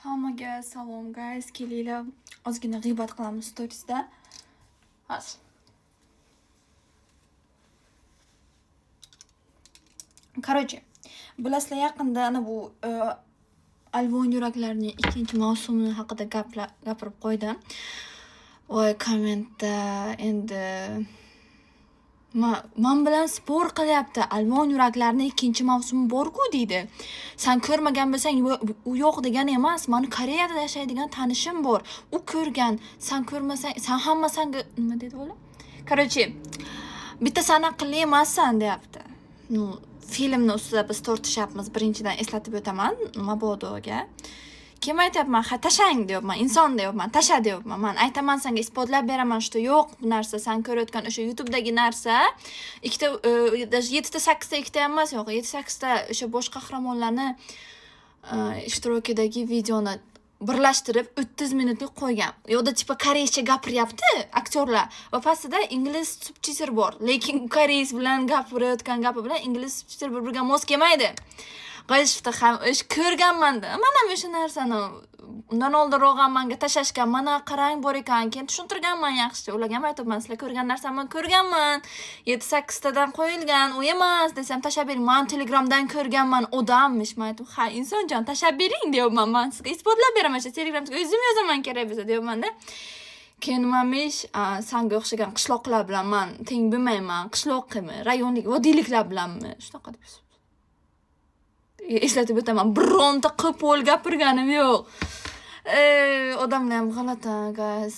Hammaga salom guys, kelinglar ozgina g'iybat qilamiz storiesda. Hozir. Короче, bilasizlar yaqinda ana bu Alvon yuraklarning ikkinchi mavsumi haqida gapirib qo'ydim. Voy kommentda endi men bilan spor qilyapti. Alvon yuraklarning ikkinchi mavsumi bor-ku deydi. Sen ko'rmagan bo'lsang, u yo'q degan emas. Meni Koreyada yashaydigan tanishim bor. U ko'rgan. Sen ko'rmasang, sen hamma senga nima dedi ular? Короче, bitta san aqlli emassan deyapti. Filmni ustida biz tortishyapmiz. Birinchidan eslatib o'taman, Mabodoga. Kim aytayapman? Ha, tashang deyapman, inson deyapman, tasha deyapman. Men aytaman senga isbotlab beraman, что yo'q bu narsa, sen ko'rayotgan o'sha YouTube'dagi narsa, ikkita, даже 7 ta 8 ta ikkita emas, yo'q, 7-8 ta o'sha bosh qahramonlarni ishtirokidagi videoni birlashtirib 30 minutlik qo'ygan. Yo'da tipa koreyscha gapiryapti aktyorlar va pastida ingliz subtitr bor. Lekin koreys bilan gapirayotgan gapi bilan ingliz subtitr bir-biriga mos kelmaydi. G'ishifda ham ish ko'rganman-da. Mana o'sha narsani undan oldinroq ham menga tashashgan. Mana qarang bor ekan, keyin tushuntirganman yaxshi. Ularga ham aytibman, sizlar ko'rgan narsamni ko'rganman. 7-8 tadan qo'yilgan, u emas desam tashab bering. Men Telegramdan ko'rganman, odammish. Men aytdim, "Ha, insonjon, tashab bering" deyapman. Men sizga isbotlab beraman, Telegramga o'zim yozaman kerak bo'lsa deyapman-da. Keyin nimamish, senga o'xshagan qishloqlar bilan men teng bilmayman. Qishloqmi, rayonlik, vodiyliklar bilanmi? Shunaqa deb eslatib o'taman. Bironta qo'pol gapirganim yo'q. Odamlar ham g'alati, guys.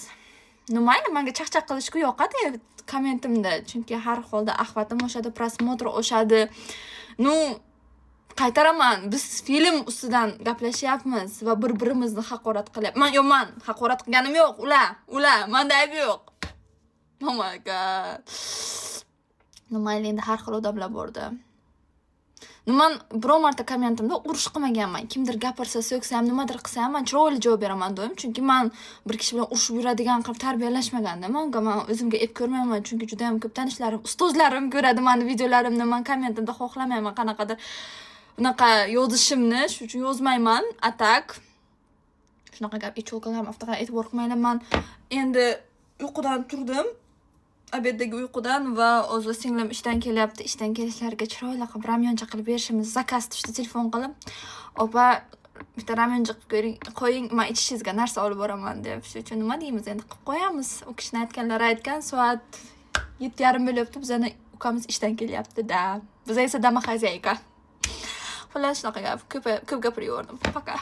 Mayli, menga chaqchaq qilishga yoqadi kommentimda, chunki har holda ahvatim oshadi, prosmotr oshadi. Qaytaraman, biz film ustidan gaplashyapmiz va bir-birimizni haqorat qilyapmiz. Men haqorat qilganim yo'q, ular, menda ayb yo'q. Oh my god. Mayli, endi har xil odamlar borda. Men biror marta kommentimda urush qilmaganman. Kimdir gapirsa, so'ksa ham, nimadir qilsa ham men chiroyli javob beraman doim, chunki men bir kishi bilan urushib yuradigan qilib tarbiyalashmaganda, men o'zimga ep ko'rmayman, chunki juda ham ko'p tanishlarim, ustozlarim ko'radi meni videolarimni, men kommentimda xohlamayman qanaqadir unaqa yozishimni, shuning uchun yozmayman. Atak shunaqa gap ichokalarim aftaga e'tibor qilmayman. Men endi uyqudan turdim. Obeddagi uyqudan va o'zi singlim ishdan kelyapti. Ishdan kelishlariga chiroyli qilib ramyoncha qilib berishimiz, zakaz tushdi telefon qilib. Opa, bitta ramyoncha qo'ying, men ichishingizga narsa olib boraman deb. Shuning uchun nima deymiz, endi qilib qo'yamiz. U kishini aytganlari aytgan, soat 7:30 bo'lyapti. Bizning ukamiz ishdan kelyapti-da. Biz esa dama xozayka. Xullas shunaqa gap, ko'p gapiraverdim. Пока.